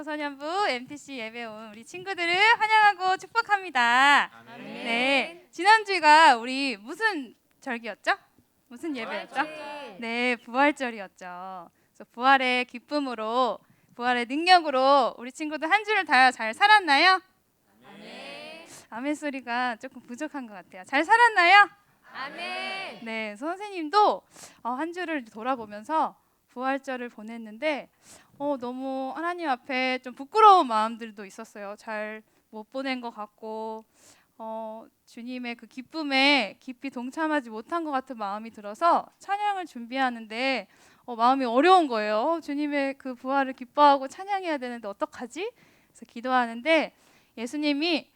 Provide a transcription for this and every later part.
청소년부 MTC 예배 온 우리 친구들을 환영하고 축복합니다. 아멘. 네, 지난주가 우리 무슨 절기였죠? 무슨 예배였죠? 네, 부활절이었죠. 그래서 부활의 기쁨으로, 부활의 능력으로 우리 친구들 한 주를 다 잘 살았나요? 아멘. 아멘 소리가 조금 부족한 것 같아요. 잘 살았나요? 아멘. 네, 선생님도 한 주를 돌아보면서 부활절을 보냈는데 너무 하나님 앞에 좀 부끄러운 마음들도 있었어요. 잘 못 보낸 것 같고 주님의 그 기쁨에 깊이 동참하지 못한 것 같은 마음이 들어서 찬양을 준비하는데 마음이 어려운 거예요. 주님의 그 부활을 기뻐하고 찬양해야 되는데 어떡하지? 그래서 기도하는데 예수님이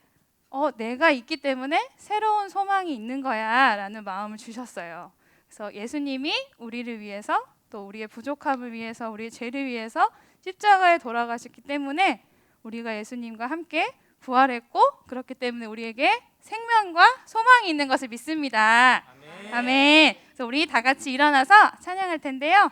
내가 있기 때문에 새로운 소망이 있는 거야 라는 마음을 주셨어요. 그래서 예수님이 우리를 위해서 또 우리의 부족함을 위해서 우리의 죄를 위해서 십자가에 돌아가셨기 때문에 우리가 예수님과 함께 부활했고 그렇기 때문에 우리에게 생명과 소망이 있는 것을 믿습니다. 아멘. 아멘. 그래서 우리 다 같이 일어나서 찬양할 텐데요.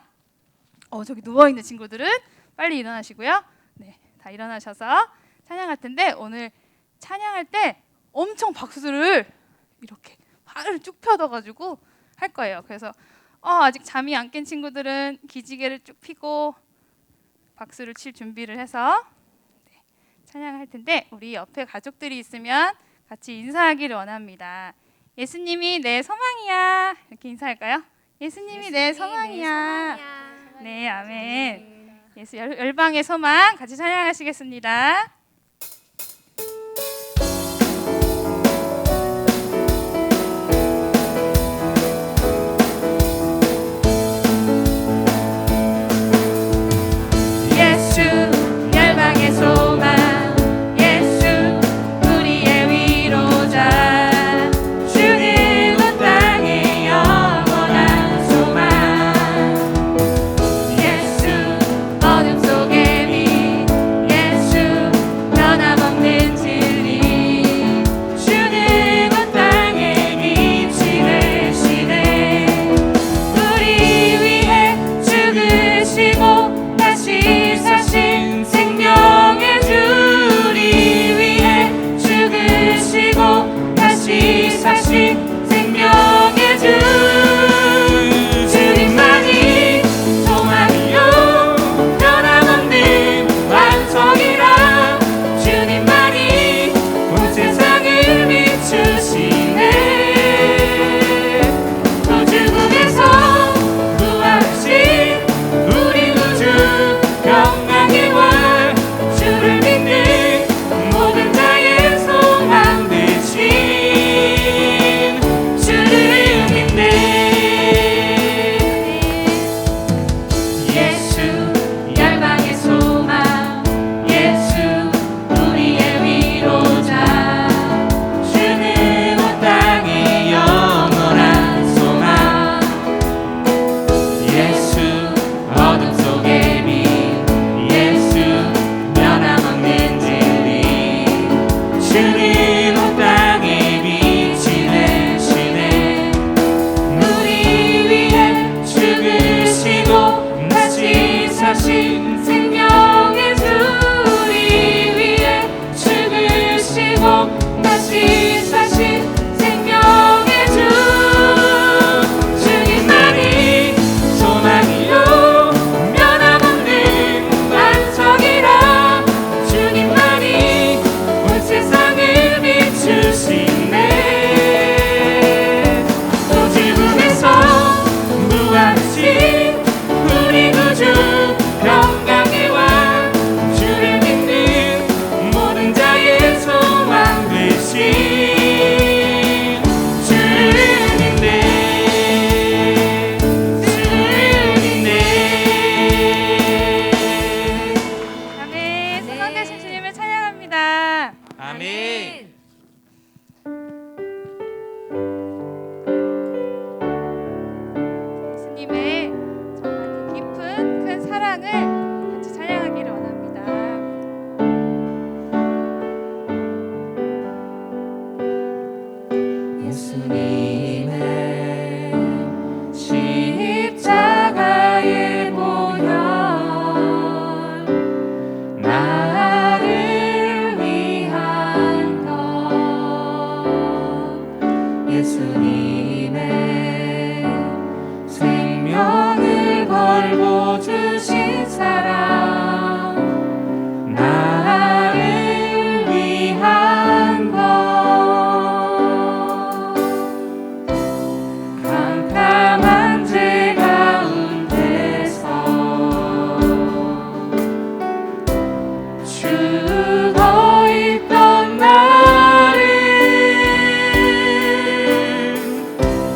저기 누워있는 친구들은 빨리 일어나시고요. 네, 다 일어나셔서 찬양할 텐데 오늘 찬양할 때 엄청 박수를 이렇게 팔을 쭉 펴둬가지고 할 거예요. 그래서 아직 잠이 안 깬 친구들은 기지개를 쭉 펴고 박수를 칠 준비를 해서 찬양할 텐데 우리 옆에 가족들이 있으면 같이 인사하기를 원합니다. 예수님이 내 소망이야. 이렇게 인사할까요? 예수님이 내 소망이야. 네, 아멘. 예수 열방의 소망 같이 찬양하시겠습니다. 십자가의 보혈 예수님의 생명을 걸고 주신 사랑 나를 위한 것 캄캄한 죄 가운데서 죽어 있던 나를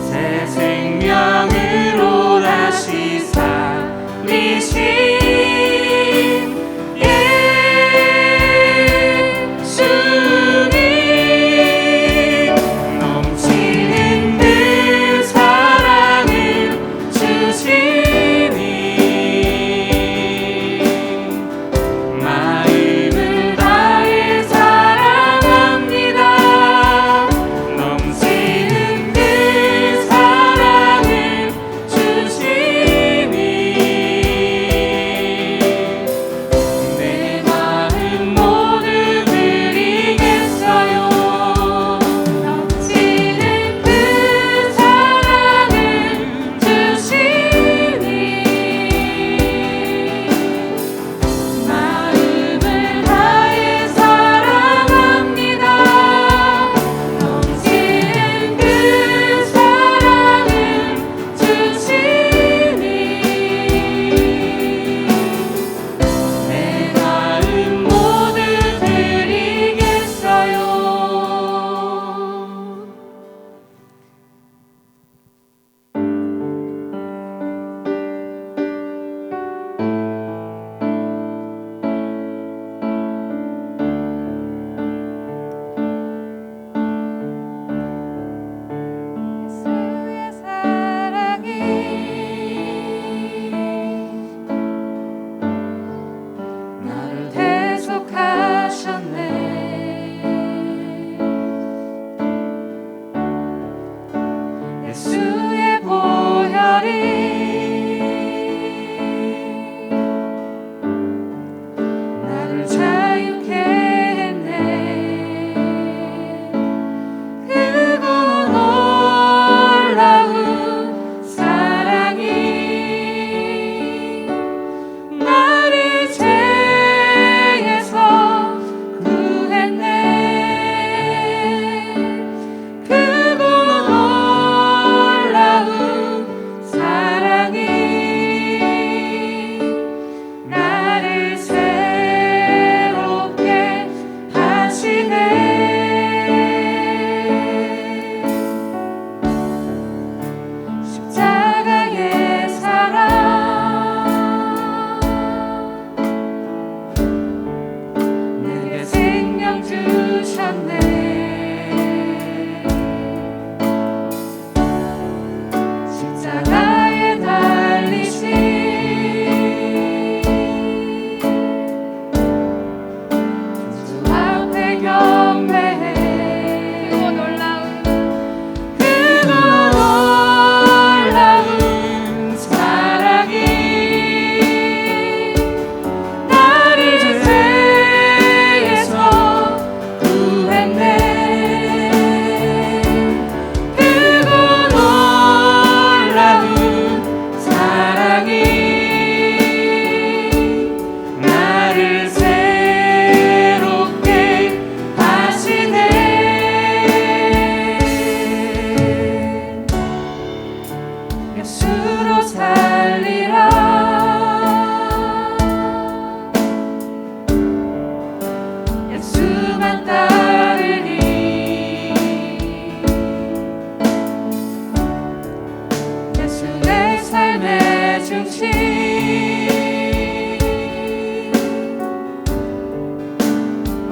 새 생명으로 다시 살리신 예수님 넘치는 그 사랑을 주시니 마음을 다해 사랑합니다. 넘치는 그 사랑을 주시니 내 마음 모두 드리겠어요. 넘치는 그 사랑을 주시니 마음을 다해 사랑합니다. 넘치는 그 사랑을 주시니 내 마음 모두 드리겠어요. 예수의 사랑이 나를 대속하셨네. 예수의 보혈이 나를 자유케 했네. 크고 놀라운 사랑이 나를 죄에서 구했네. 크고 놀라운 사랑이 나를 새롭게 하시네. 십자가의 사랑 내게 생명 주셨네. 십자가에 달리신 주 앞에 경배해. 크고 놀라운 사랑이 나를 죄에서 구했네. 크고 놀라운 사랑이 나를 새롭게 하시네. 예수로 살리라. 예수만 따르리. 예수 내 삶의 중심.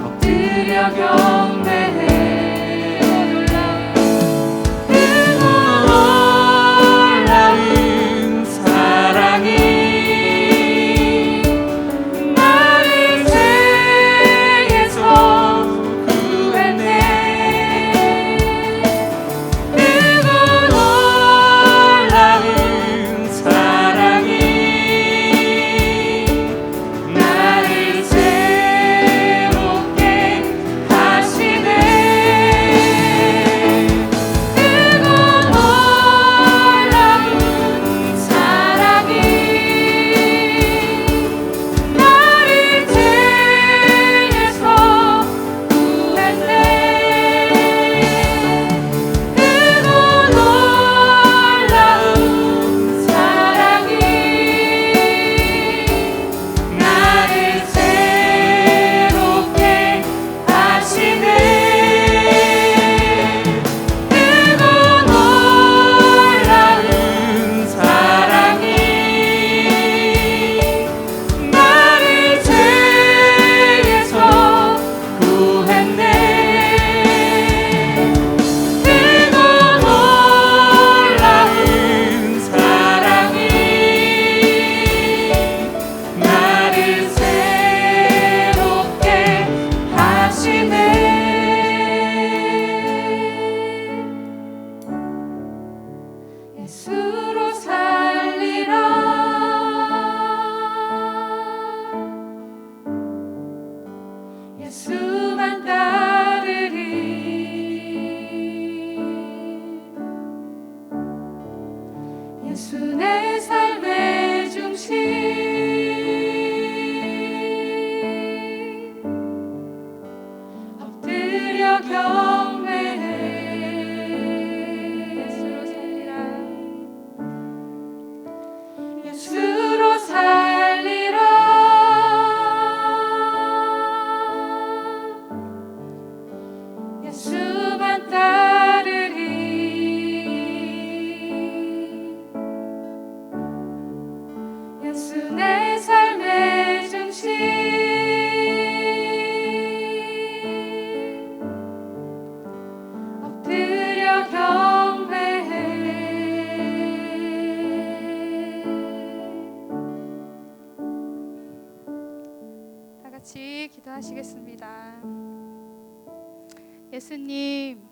엎드려 경배해. 크고 놀라운 사랑이 나를 죄에서 구했네. 크고 놀라운 사랑이 예수 내 삶의 중심 엎드려 경배해 예수로 살리라 예수로 살리라 예수만 따르리 예수 내 삶의 중심 엎드려 경배해 다 같이 기도하시겠습니다. 예수님,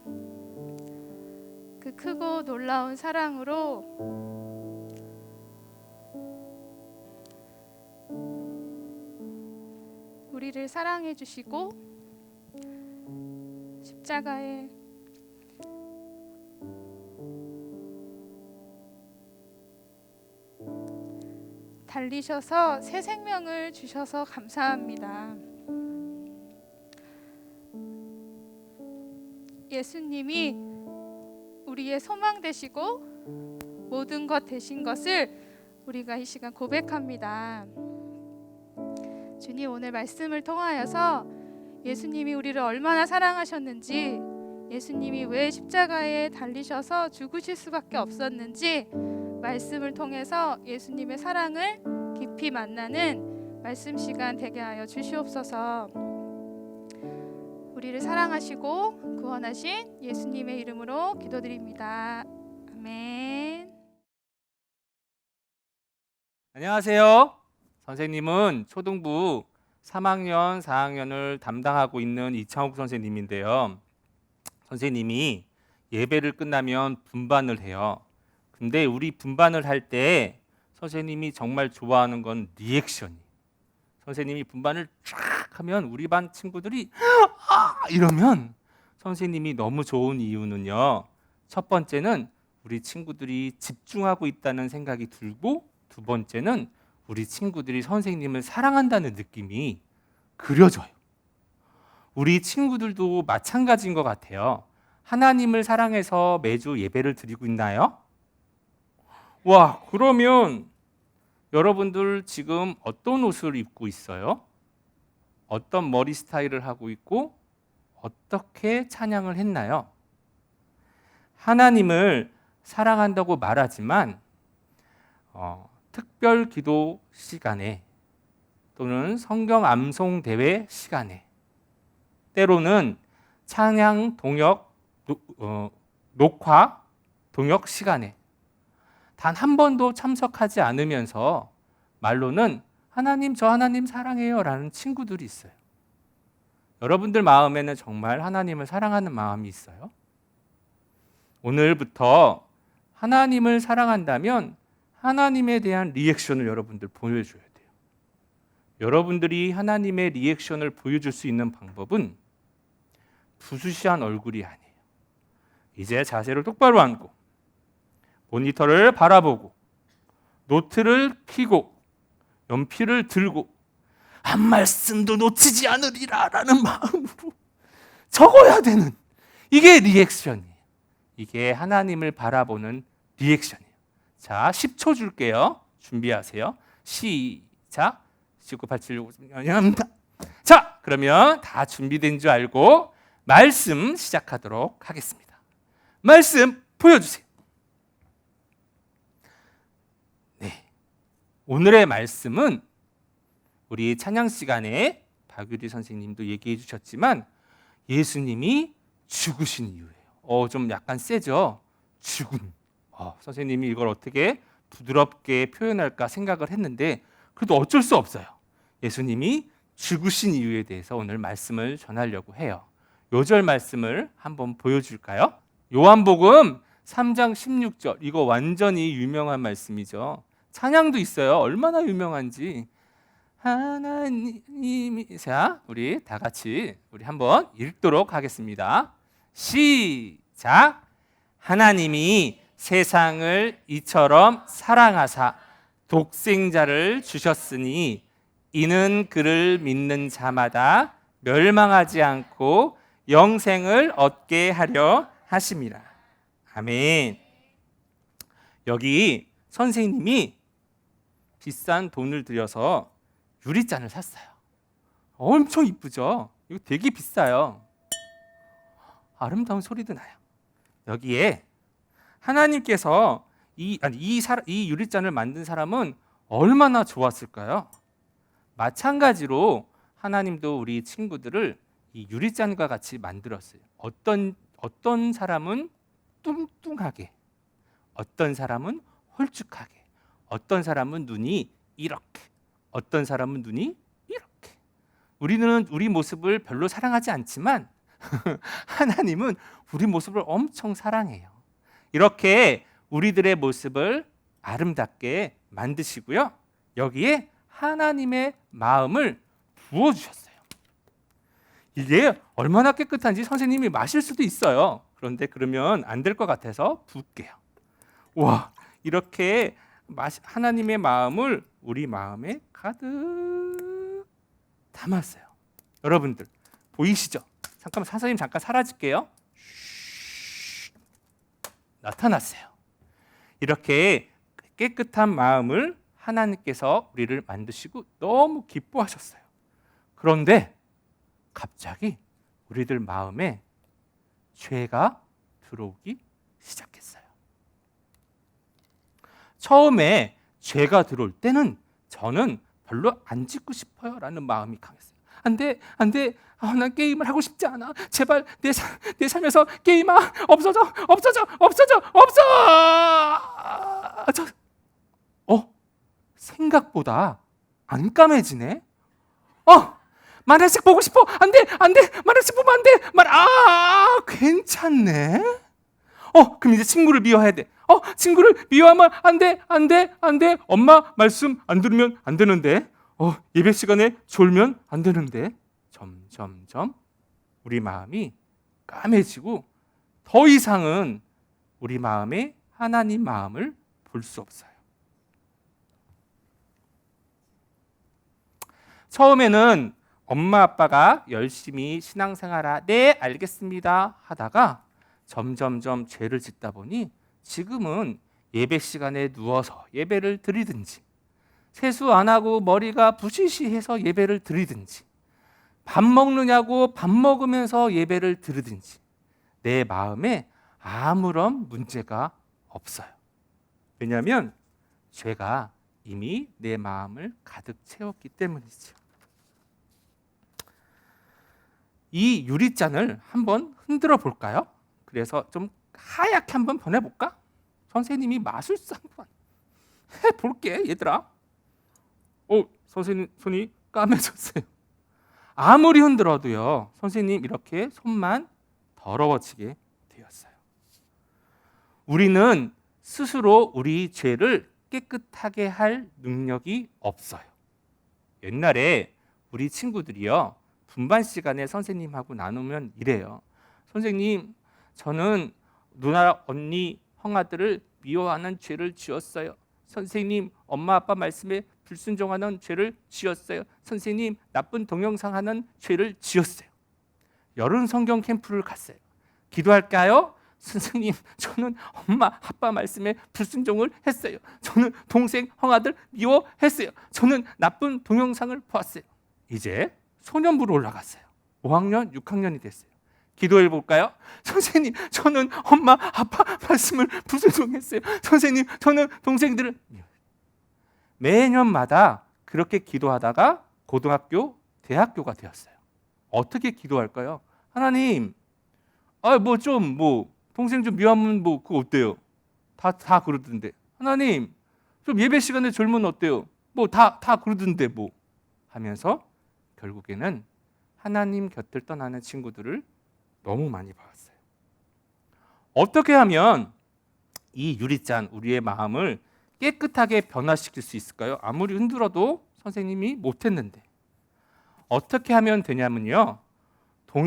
그 크고 놀라운 사랑으로 우리를 사랑해 주시고 십자가에 달리셔서 새 생명을 주셔서 감사합니다. 예수님이 우리의 소망 되시고 모든 것 되신 것을 우리가 이 시간 고백합니다. 주님, 오늘 말씀을 통하여서 예수님이 우리를 얼마나 사랑하셨는지, 예수님이 왜 십자가에 달리셔서 죽으실 수밖에 없었는지 말씀을 통해서 예수님의 사랑을 깊이 만나는 말씀 시간 되게 하여 주시옵소서. 우리를 사랑하시고 구원하신 예수님의 이름으로 기도드립니다. 아멘. 안녕하세요. 선생님은 초등부 3학년, 4학년을 담당하고 있는 이창욱 선생님인데요. 선생님이 예배를 끝나면 분반을 해요. 근데 우리 분반을 할 때 선생님이 정말 좋아하는 건 리액션이에요. 선생님이 분반을 쫙 하면 우리 반 친구들이 이러면 선생님이 너무 좋은 이유는요. 첫 번째는 우리 친구들이 집중하고 있다는 생각이 들고, 두 번째는 우리 친구들이 선생님을 사랑한다는 느낌이 그려져요. 우리 친구들도 마찬가지인 것 같아요. 하나님을 사랑해서 매주 예배를 드리고 있나요? 와, 그러면 여러분들 지금 어떤 옷을 입고 있어요? 어떤 머리 스타일을 하고 있고 어떻게 찬양을 했나요? 하나님을 사랑한다고 말하지만 특별 기도 시간에 또는 성경 암송 대회 시간에 때로는 찬양 동역 녹화 동역 시간에 단 한 번도 참석하지 않으면서 말로는 하나님, 저 하나님 사랑해요 라는 친구들이 있어요. 여러분들 마음에는 정말 하나님을 사랑하는 마음이 있어요? 오늘부터 하나님을 사랑한다면 하나님에 대한 리액션을 여러분들 보여줘야 돼요. 여러분들이 하나님의 리액션을 보여줄 수 있는 방법은 부수시한 얼굴이 아니에요. 이제 자세를 똑바로 앉고 모니터를 바라보고 노트를 펴고 연필을 들고 한 말씀도 놓치지 않으리라 라는 마음으로 적어야 되는, 이게 리액션이에요. 이게 하나님을 바라보는 리액션이에요. 자, 10초 줄게요. 준비하세요. 시작. 1987 자, 그러면 다 준비된 줄 알고 말씀 시작하도록 하겠습니다. 말씀 보여주세요. 네, 오늘의 말씀은 우리 찬양 시간에 박유리 선생님도 얘기해 주셨지만 예수님이 죽으신 이유예요. 좀 약간 세죠? 죽음. 선생님이 이걸 어떻게 부드럽게 표현할까 생각을 했는데 그래도 어쩔 수 없어요. 예수님이 죽으신 이유에 대해서 오늘 말씀을 전하려고 해요. 요절 말씀을 한번 보여줄까요? 요한복음 3장 16절, 이거 완전히 유명한 말씀이죠. 찬양도 있어요. 얼마나 유명한지. 하나님이, 자, 우리 다 같이 우리 한번 읽도록 하겠습니다. 시작. 하나님이 세상을 이처럼 사랑하사 독생자를 주셨으니 이는 그를 믿는 자마다 멸망하지 않고 영생을 얻게 하려 하심이라. 아멘. 여기 선생님이 비싼 돈을 들여서 유리잔을 샀어요. 엄청 이쁘죠? 이거 되게 비싸요. 아름다운 소리도 나요. 여기에 하나님께서 이 유리잔을 만든 사람은 얼마나 좋았을까요? 마찬가지로 하나님도 우리 친구들을 이 유리잔과 같이 만들었어요. 어떤 사람은 뚱뚱하게, 어떤 사람은 홀쭉하게, 어떤 사람은 눈이 이렇게, 어떤 사람은 눈이 이렇게. 우리는 우리 모습을 별로 사랑하지 않지만 하나님은 우리 모습을 엄청 사랑해요. 이렇게 우리들의 모습을 아름답게 만드시고요. 여기에 하나님의 마음을 부어주셨어요. 이게 얼마나 깨끗한지 선생님이 마실 수도 있어요. 그런데 그러면 안 될 것 같아서 붓게요. 와, 이렇게 하나님의 마음을 우리 마음에 가득 담았어요. 여러분들 보이시죠? 잠깐만, 선생님 잠깐 사라질게요. 나타났어요. 이렇게 깨끗한 마음을 하나님께서 우리를 만드시고 너무 기뻐하셨어요. 그런데 갑자기 우리들 마음에 죄가 들어오기 시작했어요. 처음에 죄가 들어올 때는 저는 별로 안 짓고 싶어요 라는 마음이 강했어요. 안 돼, 난 게임을 하고 싶지 않아. 제발 내 삶에서 게임아 없어져. 생각보다 안 까매지네. 만화책 보고 싶어. 안 돼. 만화책 보면 안 돼. 괜찮네. 그럼 이제 친구를 미워해야 돼. 친구를 미워하면 안 돼. 엄마 말씀 안 들으면 안 되는데. 예배 시간에 졸면 안 되는데. 점점점 우리 마음이 까매지고 더 이상은 우리 마음에 하나님 마음을 볼 수 없어요. 처음에는 엄마 아빠가 열심히 신앙생활하 네 알겠습니다 하다가 점점점 죄를 짓다 보니 지금은 예배 시간에 누워서 예배를 드리든지 세수 안 하고 머리가 부시시해서 예배를 드리든지 밥 먹느냐고 밥 먹으면서 예배를 드리든지 내 마음에 아무런 문제가 없어요. 왜냐하면 죄가 이미 내 마음을 가득 채웠기 때문이죠. 이 유리잔을 한번 흔들어 볼까요? 그래서 좀 하얗게 한번 변해볼까? 선생님이 마술사 한번 해볼게 얘들아. 선생님 손이 까매졌어요. 아무리 흔들어도요 선생님 이렇게 손만 더러워지게 되었어요. 우리는 스스로 우리 죄를 깨끗하게 할 능력이 없어요. 옛날에 우리 친구들이요 분반 시간에 선생님하고 나누면 이래요. 선생님, 저는 누나, 언니, 형아들을 미워하는 죄를 지었어요. 선생님, 엄마 아빠 말씀에 불순종하는 죄를 지었어요. 선생님, 나쁜 동영상하는 죄를 지었어요. 여름 성경 캠프를 갔어요. 기도할까요? 선생님, 저는 엄마 아빠 말씀에 불순종을 했어요. 저는 동생, 형아들 미워했어요. 저는 나쁜 동영상을 보았어요. 이제 소년부로 올라갔어요. 5학년, 6학년이 됐어요. 기도해 볼까요? 선생님, 저는 엄마 아빠 말씀을 불순종했어요. 선생님, 저는 동생들을 매년마다 그렇게 기도하다가 고등학교, 대학교가 되었어요. 어떻게 기도할까요? 하나님, 동생 좀 미워하면 그거 어때요? 다 그러던데. 하나님, 좀 예배 시간에 졸면 어때요? 다 그러던데 하면서 결국에는 하나님 곁을 떠나는 친구들을 너무 많이 봤어요. 어떻게 하면 이 유리잔 우리의 마음을 깨끗하게 변화시킬 수 있을까요? 아무리 흔들어도 선생님이 못했는데 어떻게 하면 되냐면요,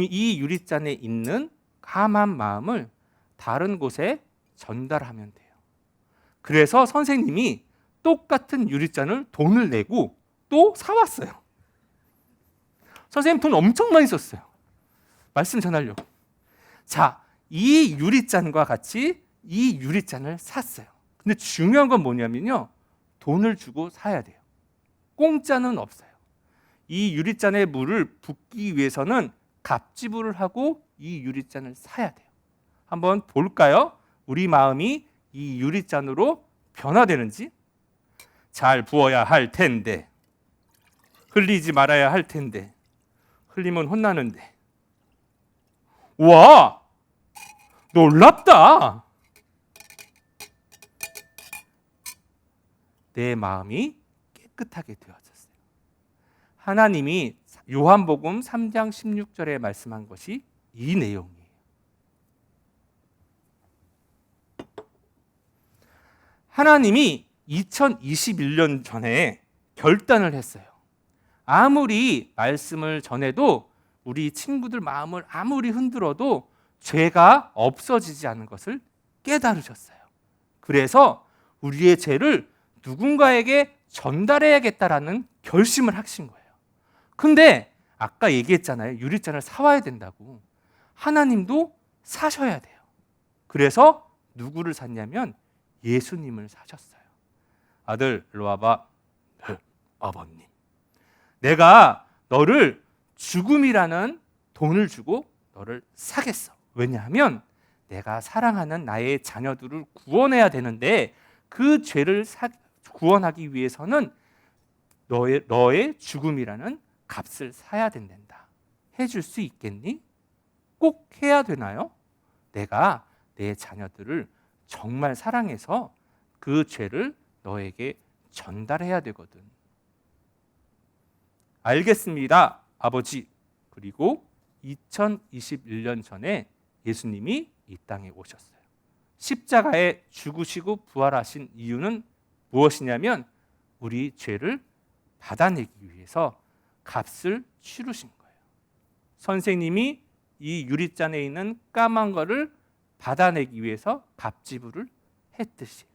이 유리잔에 있는 까만 마음을 다른 곳에 전달하면 돼요. 그래서 선생님이 똑같은 유리잔을 돈을 내고 또 사왔어요. 선생님 돈 엄청 많이 썼어요. 말씀 전하려고. 자, 이 유리잔과 같이 이 유리잔을 샀어요. 근데 중요한 건 뭐냐면요, 돈을 주고 사야 돼요. 공짜는 없어요. 이 유리잔에 물을 붓기 위해서는 값지불을 하고 이 유리잔을 사야 돼요. 한번 볼까요? 우리 마음이 이 유리잔으로 변화되는지. 잘 부어야 할 텐데, 흘리지 말아야 할 텐데, 흘리면 혼나는데. 와, 놀랍다. 내 마음이 깨끗하게 되어졌어요. 하나님이 요한복음 3장 16절에 말씀한 것이 이 내용이에요. 하나님이 2021년 전에 결단을 했어요. 아무리 말씀을 전해도 우리 친구들 마음을 아무리 흔들어도 죄가 없어지지 않는 것을 깨달으셨어요. 그래서 우리의 죄를 누군가에게 전달해야겠다라는 결심을 하신 거예요. 근데 아까 얘기했잖아요. 유리잔을 사와야 된다고. 하나님도 사셔야 돼요. 그래서 누구를 샀냐면 예수님을 사셨어요. 아들, 일로 와봐. 네, 아버님. 내가 너를 죽음이라는 돈을 주고 너를 사겠어. 왜냐하면 내가 사랑하는 나의 자녀들을 구원해야 되는데 그 죄를 구원하기 위해서는 너의 죽음이라는 값을 사야 된단다. 해줄 수 있겠니? 꼭 해야 되나요? 내가 내 자녀들을 정말 사랑해서 그 죄를 너에게 전달해야 되거든. 알겠습니다, 아버지. 그리고 2021년 전에 예수님이 이 땅에 오셨어요. 십자가에 죽으시고 부활하신 이유는 무엇이냐면 우리 죄를 받아내기 위해서 값을 치르신 거예요. 선생님이 이 유리잔에 있는 까만 거를 받아내기 위해서 값지불을 했듯이.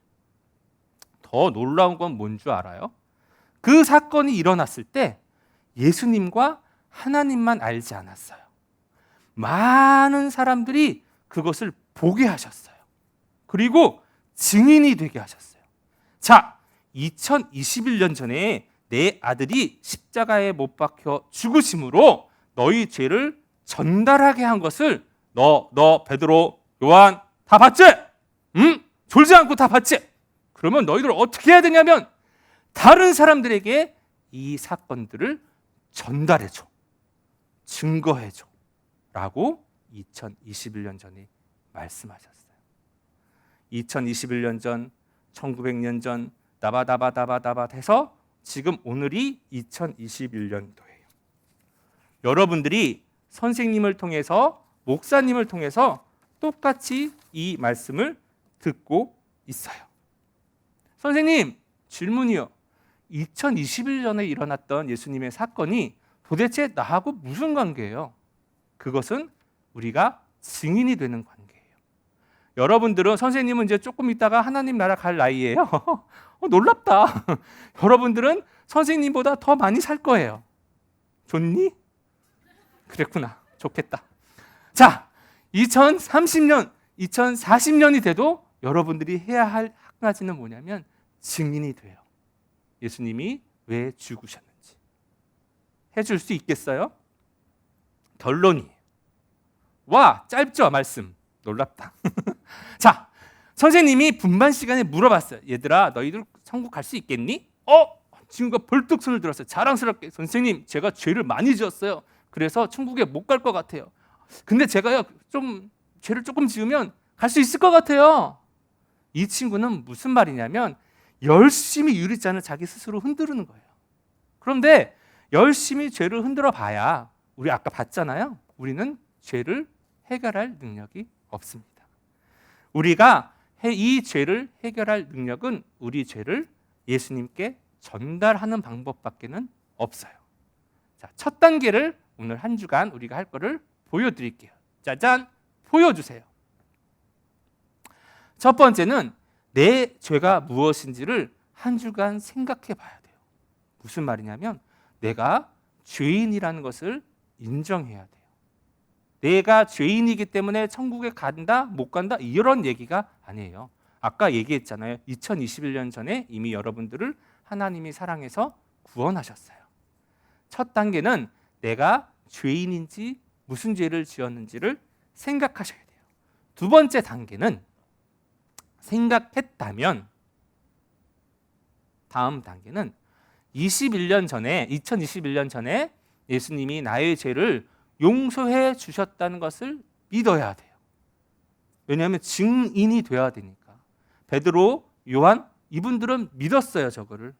더 놀라운 건 뭔 줄 알아요? 그 사건이 일어났을 때 예수님과 하나님만 알지 않았어요. 많은 사람들이 그것을 보게 하셨어요. 그리고 증인이 되게 하셨어요. 자, 2021년 전에 내 아들이 십자가에 못 박혀 죽으심으로 너희 죄를 전달하게 한 것을 너 베드로, 요한 다 봤지? 응? 졸지 않고 다 봤지? 그러면 너희들 어떻게 해야 되냐면 다른 사람들에게 이 사건들을 전달해줘. 증거해줘. 라고 2021년 전에 말씀하셨어요. 2021년 전, 1900년 전, 다바다바다바다바 해서 지금 오늘이 2021년도예요. 여러분들이 선생님을 통해서, 목사님을 통해서 똑같이 이 말씀을 듣고 있어요. 선생님, 질문이요. 2021년에 일어났던 예수님의 사건이 도대체 나하고 무슨 관계예요? 그것은 우리가 증인이 되는 관계예요. 여러분들은, 선생님은 이제 조금 있다가 하나님 나라 갈 나이예요. 놀랍다. 여러분들은 선생님보다 더 많이 살 거예요. 좋니? 그랬구나. 좋겠다. 자, 2030년, 2040년이 돼도 여러분들이 해야 할 한 가지는 뭐냐면 증인이 돼요. 예수님이 왜 죽으셨는지. 해줄 수 있겠어요? 결론이에요. 와, 짧죠, 말씀. 놀랍다. 자, 선생님이 분반 시간에 물어봤어요. 얘들아, 너희들 천국 갈 수 있겠니? 친구가 벌떡 손을 들었어요. 자랑스럽게, 선생님, 제가 죄를 많이 지었어요. 그래서 천국에 못 갈 것 같아요. 근데 제가요, 죄를 조금 지으면 갈 수 있을 것 같아요. 이 친구는 무슨 말이냐면 열심히 유리잔을 자기 스스로 흔드는 거예요. 그런데 열심히 죄를 흔들어 봐야, 우리 아까 봤잖아요. 우리는 죄를 해결할 능력이 없습니다. 우리가 이 죄를 해결할 능력은 우리 죄를 예수님께 전달하는 방법밖에는 없어요. 자, 첫 단계를 오늘 한 주간 우리가 할 거를 보여드릴게요. 짜잔, 보여주세요. 첫 번째는 내 죄가 무엇인지를 한 주간 생각해 봐야 돼요. 무슨 말이냐면 내가 죄인이라는 것을 인정해야 돼요. 내가 죄인이기 때문에 천국에 간다, 못 간다 이런 얘기가 아니에요. 아까 얘기했잖아요. 2021년 전에 이미 여러분들을 하나님이 사랑해서 구원하셨어요. 첫 단계는 내가 죄인인지 무슨 죄를 지었는지를 생각하셔야 돼요. 두 번째 단계는 생각했다면 다음 단계는 2021년 전에 예수님이 나의 죄를 용서해 주셨다는 것을 믿어야 돼요. 왜냐하면 증인이 돼야 되니까. 베드로, 요한 이분들은 믿었어요. 저거를.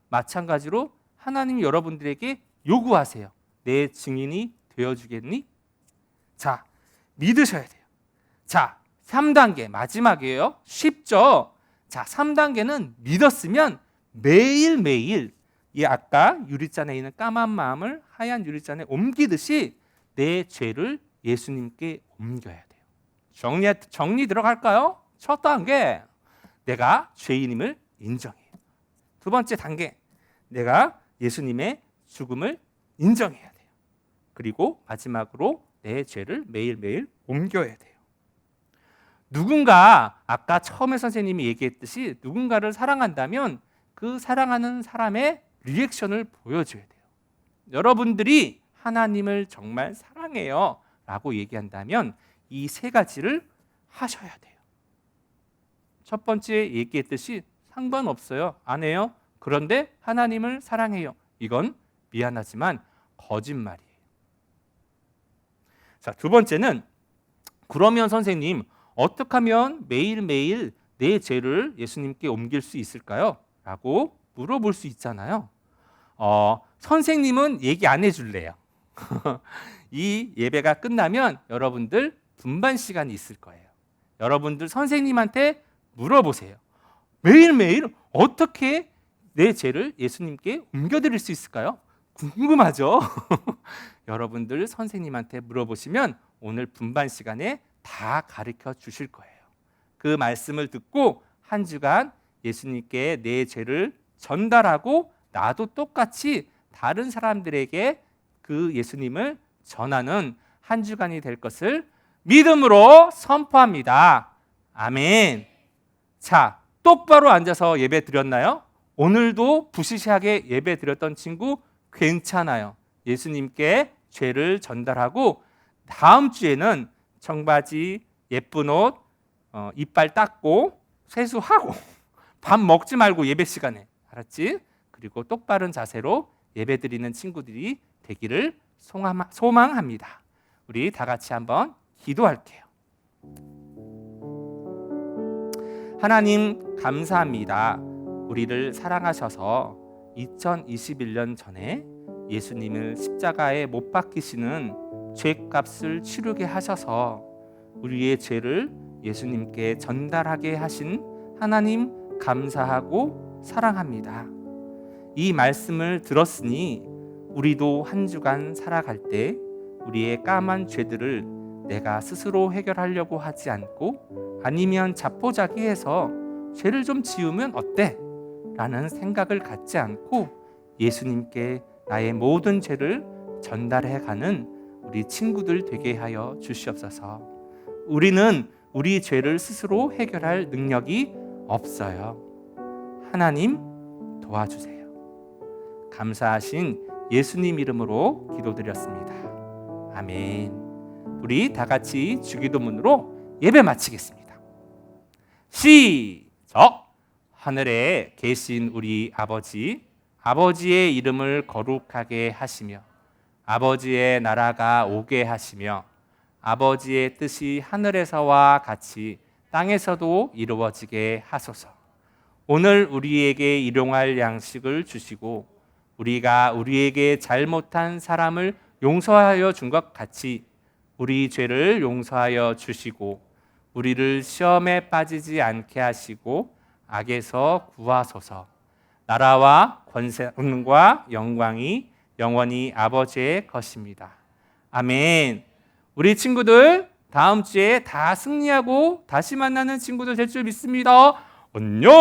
마찬가지로 하나님이 여러분들에게 요구하세요. 내 증인이 되어주겠니? 자, 믿으셔야 돼요. 자, 3단계 마지막이에요. 쉽죠? 자, 3단계는 믿었으면 매일매일 이 아까 유리잔에 있는 까만 마음을 하얀 유리잔에 옮기듯이 내 죄를 예수님께 옮겨야 돼요. 정리 들어갈까요? 첫 단계, 내가 죄인임을 인정해요. 두 번째 단계, 내가 예수님의 죽음을 인정해야 돼요. 그리고 마지막으로 내 죄를 매일매일 옮겨야 돼요. 누군가 아까 처음에 선생님이 얘기했듯이 누군가를 사랑한다면 그 사랑하는 사람의 리액션을 보여줘야 돼요. 여러분들이 하나님을 정말 사랑해요 라고 얘기한다면 이 세 가지를 하셔야 돼요. 첫 번째 얘기했듯이 상관없어요. 안 해요. 그런데 하나님을 사랑해요. 이건 미안하지만 거짓말이에요. 자, 두 번째는 그러면 선생님 어떻게 하면 매일매일 내 죄를 예수님께 옮길 수 있을까요? 라고 물어볼 수 있잖아요. 선생님은 얘기 안 해줄래요. 이 예배가 끝나면 여러분들 분반 시간이 있을 거예요. 여러분들 선생님한테 물어보세요. 매일매일 어떻게 내 죄를 예수님께 옮겨드릴 수 있을까요? 궁금하죠? 여러분들 선생님한테 물어보시면 오늘 분반 시간에 다 가르쳐 주실 거예요. 그 말씀을 듣고 한 주간 예수님께 내 죄를 전달하고 나도 똑같이 다른 사람들에게 그 예수님을 전하는 한 주간이 될 것을 믿음으로 선포합니다. 아멘. 자, 똑바로 앉아서 예배 드렸나요? 오늘도 부시시하게 예배 드렸던 친구 괜찮아요. 예수님께 죄를 전달하고 다음 주에는 청바지, 예쁜 옷, 이빨 닦고 세수하고 밥 먹지 말고 예배 시간에, 알았지? 그리고 똑바른 자세로 예배 드리는 친구들이 되기를 소망합니다. 우리 다 같이 한번 기도할게요. 하나님 감사합니다. 우리를 사랑하셔서 2021년 전에 예수님을 십자가에 못 박히시는 죄값을 치르게 하셔서 우리의 죄를 예수님께 전달하게 하신 하나님 감사하고 사랑합니다. 이 말씀을 들었으니 우리도 한 주간 살아갈 때 우리의 까만 죄들을 내가 스스로 해결하려고 하지 않고 아니면 자포자기해서 죄를 좀 지우면 어때? 라는 생각을 갖지 않고 예수님께 나의 모든 죄를 전달해가는 우리 친구들 되게 하여 주시옵소서. 우리는 우리 죄를 스스로 해결할 능력이 없어요. 하나님 도와주세요. 감사하신 예수님 이름으로 기도드렸습니다. 아멘. 우리 다 같이 주기도문으로 예배 마치겠습니다. 시작. 하늘에 계신 우리 아버지, 아버지의 이름을 거룩하게 하시며 아버지의 나라가 오게 하시며 아버지의 뜻이 하늘에서와 같이 땅에서도 이루어지게 하소서. 오늘 우리에게 일용할 양식을 주시고 우리가 우리에게 잘못한 사람을 용서하여 준 것 같이 우리 죄를 용서하여 주시고 우리를 시험에 빠지지 않게 하시고 악에서 구하소서. 나라와 권세와 영광이 영원히 아버지의 것입니다. 아멘. 우리 친구들 다음 주에 다 승리하고 다시 만나는 친구들 될 줄 믿습니다. 안녕.